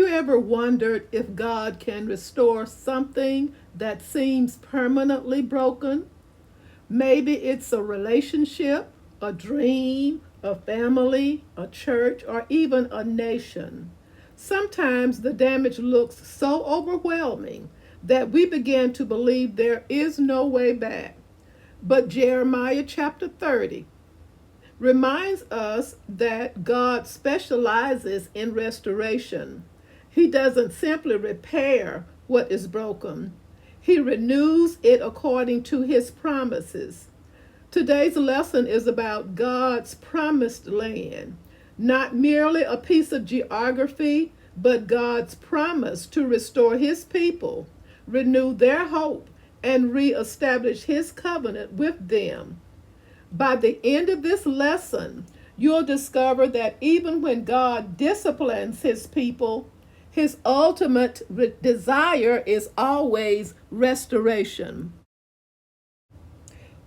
you ever wondered if God can restore something that seems permanently broken? Maybe it's a relationship, a dream, a family, a church, or even a nation. Sometimes the damage looks so overwhelming that we begin to believe there is no way back. But Jeremiah chapter 30 reminds us that God specializes in restoration. He doesn't simply repair what is broken, He renews it according to His promises. Today's lesson is about God's promised land, not merely a piece of geography, but God's promise to restore His people, renew their hope, and reestablish His covenant with them. By the end of this lesson, you'll discover that even when God disciplines His people, His ultimate desire is always restoration.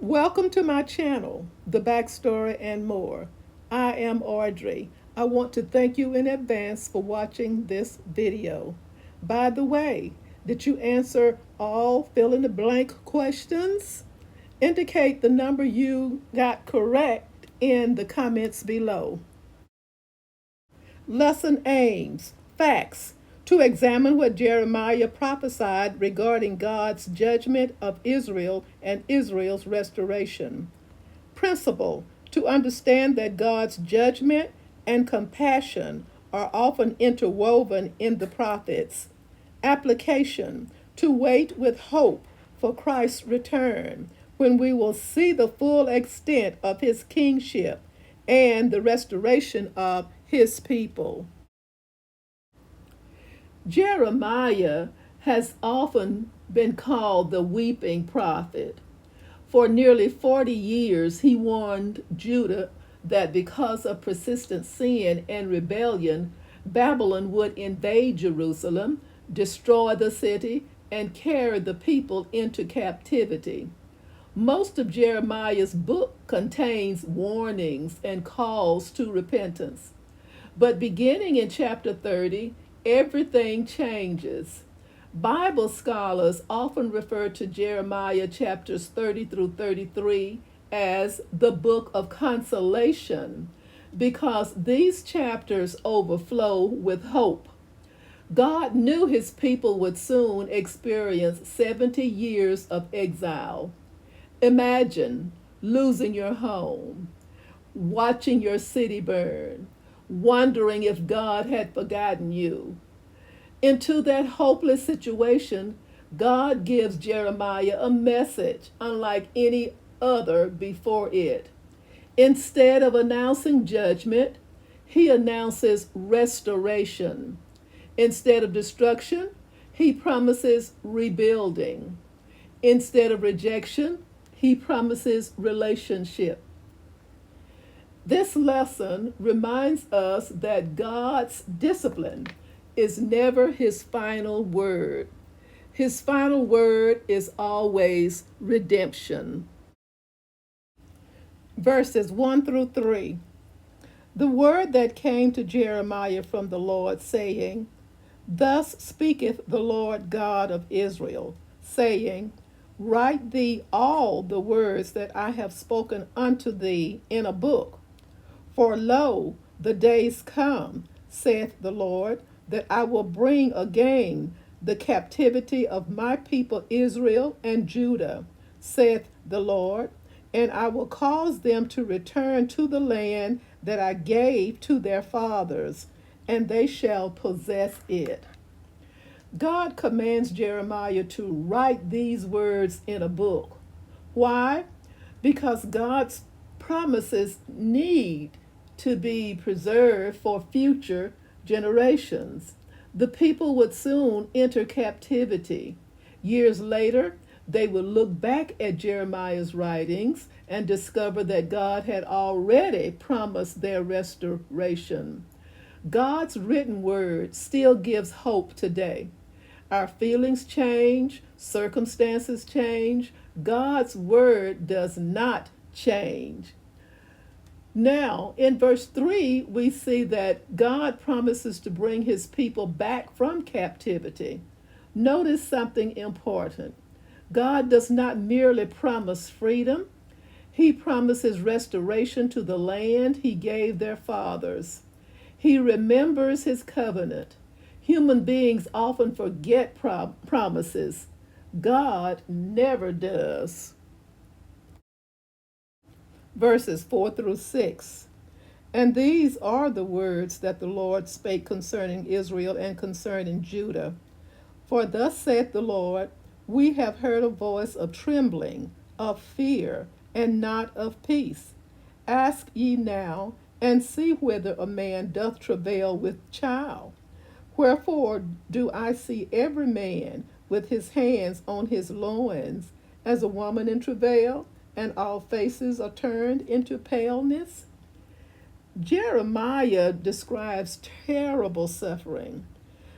Welcome to my channel, The Backstory and More. I am Audrey. I want to thank you in advance for watching this video. By the way, did you answer all fill-in-the-blank questions? Indicate the number you got correct in the comments below. Lesson aims, facts, to examine what Jeremiah prophesied regarding God's judgment of Israel and Israel's restoration. Principle, to understand that God's judgment and compassion are often interwoven in the prophets. Application, to wait with hope for Christ's return, when we will see the full extent of His kingship and the restoration of His people. Jeremiah has often been called the weeping prophet. For nearly 40 years, he warned Judah that because of persistent sin and rebellion, Babylon would invade Jerusalem, destroy the city, and carry the people into captivity. Most of Jeremiah's book contains warnings and calls to repentance. But beginning in chapter 30, everything changes. Bible scholars often refer to Jeremiah chapters 30 through 33 as the book of consolation because these chapters overflow with hope. God knew His people would soon experience 70 years of exile. Imagine losing your home, watching your city burn, wondering if God had forgotten you. Into that hopeless situation, God gives Jeremiah a message unlike any other before it. Instead of announcing judgment, He announces restoration. Instead of destruction, He promises rebuilding. Instead of rejection, He promises relationship. This lesson reminds us that God's discipline is never His final word. His final word is always redemption. Verses 1 through 3. The word that came to Jeremiah from the Lord, saying, Thus speaketh the Lord God of Israel, saying, Write thee all the words that I have spoken unto thee in a book. For lo, the days come, saith the Lord, that I will bring again the captivity of my people Israel and Judah, saith the Lord, and I will cause them to return to the land that I gave to their fathers, and they shall possess it. God commands Jeremiah to write these words in a book. Why? Because God's promises need to be preserved for future generations. The people would soon enter captivity. Years later, they would look back at Jeremiah's writings and discover that God had already promised their restoration. God's written word still gives hope today. Our feelings change, circumstances change. God's word does not change. Now, in verse 3, we see that God promises to bring his people back from captivity. Notice something important. God does not merely promise freedom, he promises restoration to the land he gave their fathers. He remembers his covenant. Human beings often forget promises. God never does. Verses 4 through 6. And these are the words that the Lord spake concerning Israel and concerning Judah. For thus saith the Lord, we have heard a voice of trembling, of fear, and not of peace. Ask ye now, and see whether a man doth travail with child. Wherefore do I see every man with his hands on his loins, as a woman in travail, and all faces are turned into paleness? Jeremiah describes terrible suffering.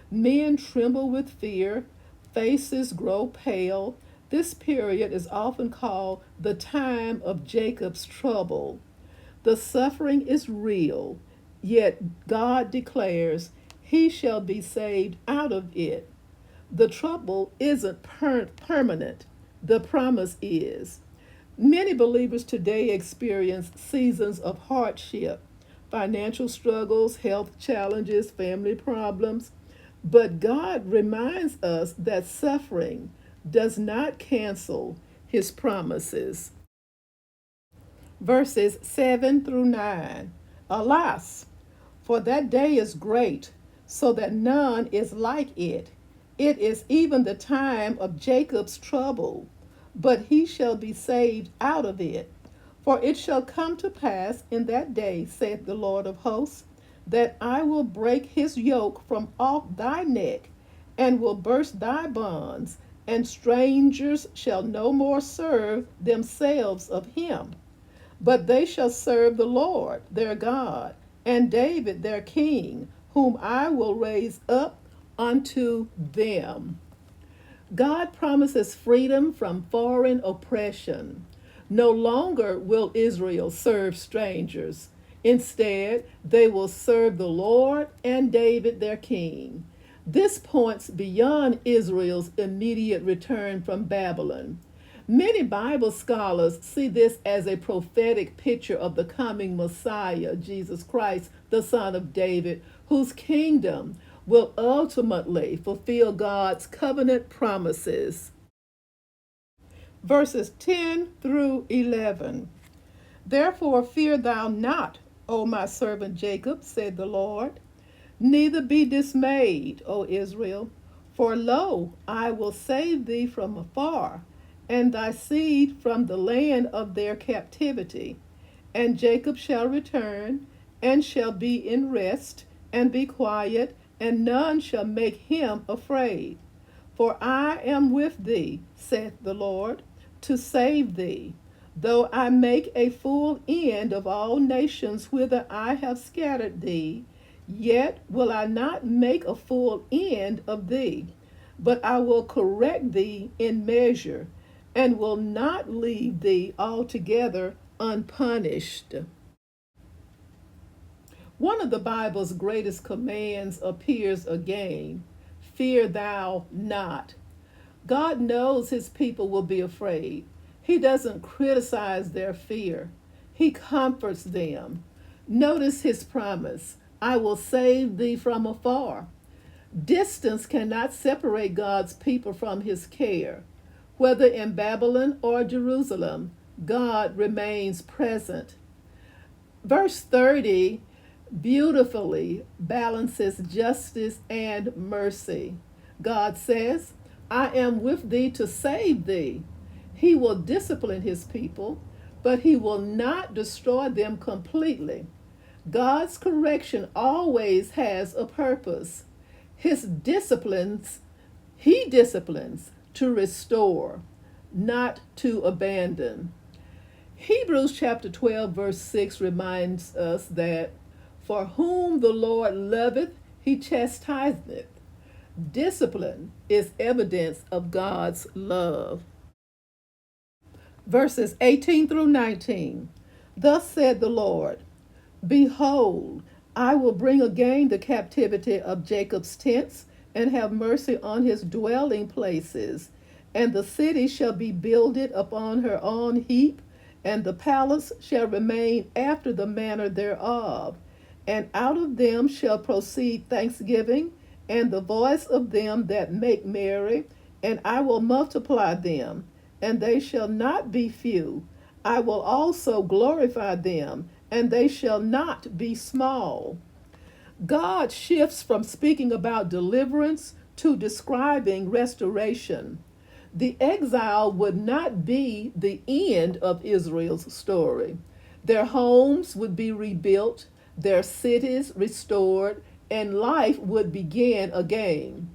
Men tremble with fear, faces grow pale. This period is often called the time of Jacob's trouble. The suffering is real, yet God declares he shall be saved out of it. The trouble isn't permanent, the promise is. Many believers today experience seasons of hardship, financial struggles, health challenges, family problems. But God reminds us that suffering does not cancel his promises. Verses 7 through 9. Alas, for that day is great, so that none is like it. It is even the time of Jacob's trouble, but he shall be saved out of it. For it shall come to pass in that day, saith the Lord of hosts, that I will break his yoke from off thy neck, and will burst thy bonds, and strangers shall no more serve themselves of him. But they shall serve the Lord their God, and David their king, whom I will raise up unto them. God promises freedom from foreign oppression. No longer will Israel serve strangers. Instead, they will serve the Lord and David their king. This points beyond Israel's immediate return from Babylon. Many Bible scholars see this as a prophetic picture of the coming Messiah, Jesus Christ, the Son of David, whose kingdom will ultimately fulfill God's covenant promises. Verses 10 through 11. Therefore fear thou not, O my servant Jacob, said the Lord, neither be dismayed, O Israel, for lo, I will save thee from afar, and thy seed from the land of their captivity. And Jacob shall return, and shall be in rest, and be quiet, and none shall make him afraid. For I am with thee, saith the Lord, to save thee. Though I make a full end of all nations whither I have scattered thee, yet will I not make a full end of thee, but I will correct thee in measure, and will not leave thee altogether unpunished. One of the Bible's greatest commands appears again: fear thou not. God knows his people will be afraid. He doesn't criticize their fear, he comforts them. Notice his promise: I will save thee from afar. Distance cannot separate God's people from his care. Whether in Babylon or Jerusalem, God remains present. Verse 30 beautifully balances justice and mercy. God says, I am with thee to save thee. He will discipline his people, but he will not destroy them completely. God's correction always has a purpose. He disciplines to restore, not to abandon. Hebrews chapter 12, verse 6 reminds us that for whom the Lord loveth, he chastiseth. Discipline is evidence of God's love. Verses 18 through 19. Thus said the Lord, behold, I will bring again the captivity of Jacob's tents, and have mercy on his dwelling places. And the city shall be builded upon her own heap, and the palace shall remain after the manner thereof. And out of them shall proceed thanksgiving, and the voice of them that make merry, and I will multiply them, and they shall not be few. I will also glorify them, and they shall not be small. God shifts from speaking about deliverance to describing restoration. The exile would not be the end of Israel's story. Their homes would be rebuilt, their cities restored, and life would begin again.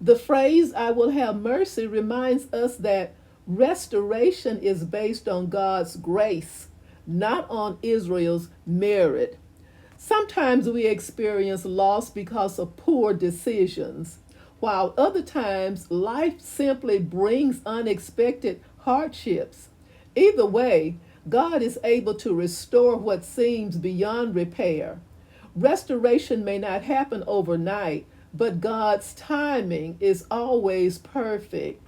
The phrase, I will have mercy, reminds us that restoration is based on God's grace, not on Israel's merit. Sometimes we experience loss because of poor decisions, while other times life simply brings unexpected hardships. Either way, God is able to restore what seems beyond repair. Restoration may not happen overnight, but God's timing is always perfect.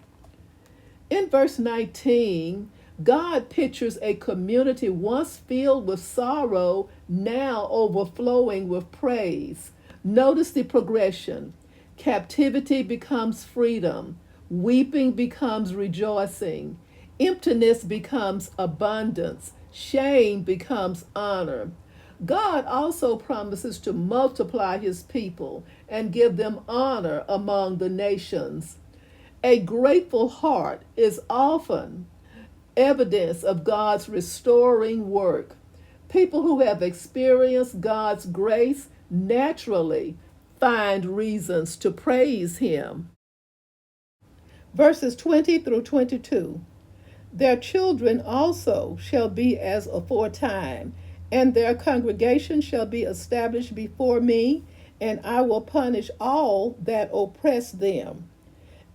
In verse 19, God pictures a community once filled with sorrow, now overflowing with praise. Notice the progression. Captivity becomes freedom, weeping becomes rejoicing, emptiness becomes abundance, shame becomes honor. God also promises to multiply his people and give them honor among the nations. A grateful heart is often evidence of God's restoring work. People who have experienced God's grace naturally find reasons to praise him. Verses 20 through 22. Their children also shall be as aforetime, and their congregation shall be established before me, and I will punish all that oppress them.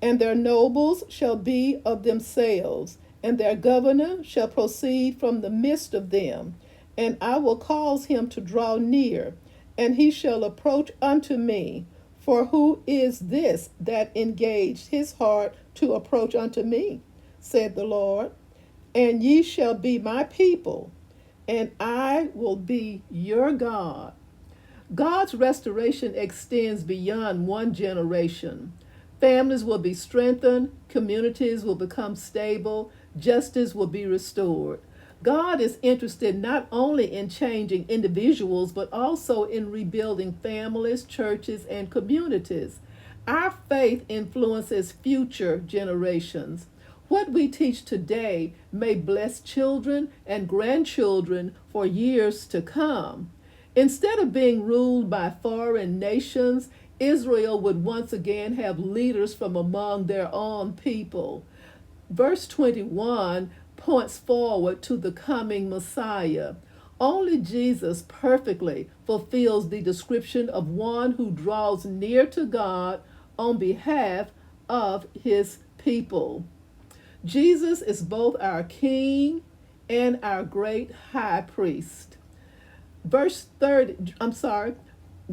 And their nobles shall be of themselves, and their governor shall proceed from the midst of them. And I will cause him to draw near, and he shall approach unto me. For who is this that engaged his heart to approach unto me? Said the Lord. And ye shall be my people, and I will be your God. God's restoration extends beyond one generation. Families will be strengthened, communities will become stable, justice will be restored. God is interested not only in changing individuals, but also in rebuilding families, churches, and communities. Our faith influences future generations. What we teach today may bless children and grandchildren for years to come. Instead of being ruled by foreign nations, Israel would once again have leaders from among their own people. Verse 21 points forward to the coming Messiah. Only Jesus perfectly fulfills the description of one who draws near to God on behalf of his people. Jesus is both our King and our great high priest.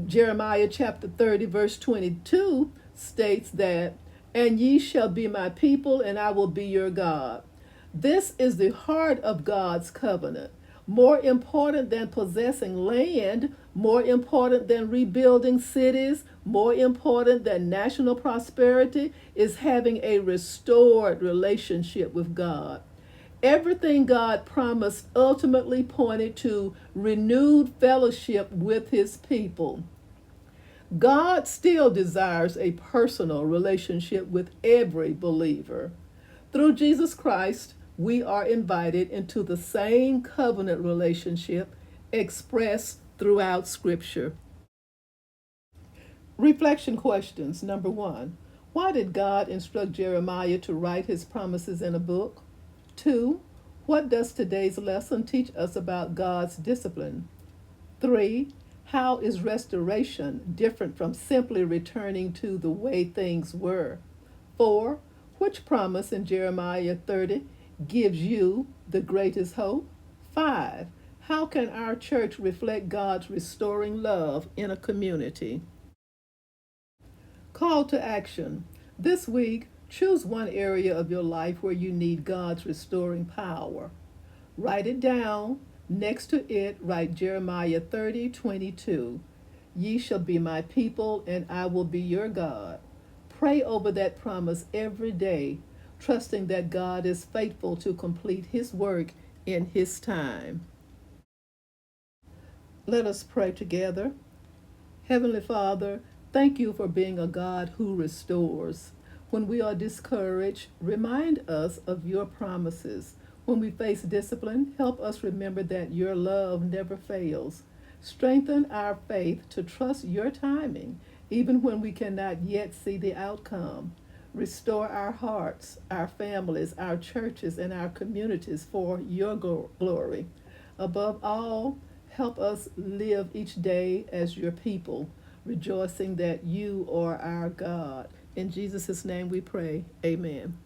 Jeremiah chapter 30, verse 22 states that, and ye shall be my people, and I will be your God. This is the heart of God's covenant. More important than possessing land, more important than rebuilding cities, more important than national prosperity is having a restored relationship with God. Everything God promised ultimately pointed to renewed fellowship with his people. God still desires a personal relationship with every believer. Through Jesus Christ, we are invited into the same covenant relationship expressed throughout Scripture. Reflection questions. Number 1. Why did God instruct Jeremiah to write his promises in a book? 2. What does today's lesson teach us about God's discipline? 3. How is restoration different from simply returning to the way things were? 4. Which promise in Jeremiah 30 gives you the greatest hope? 5. How can our church reflect God's restoring love in a community? Call to action. This week, choose one area of your life where you need God's restoring power. Write it down. Next to it, write Jeremiah 30:22. Ye shall be my people, and I will be your God. Pray over that promise every day, trusting that God is faithful to complete his work in his time. Let us pray together. Heavenly Father, thank you for being a God who restores. When we are discouraged, remind us of your promises. When we face discipline, help us remember that your love never fails. Strengthen our faith to trust your timing, even when we cannot yet see the outcome. Restore our hearts, our families, our churches, and our communities for your glory. Above all, help us live each day as your people, rejoicing that you are our God. In Jesus' name we pray. Amen.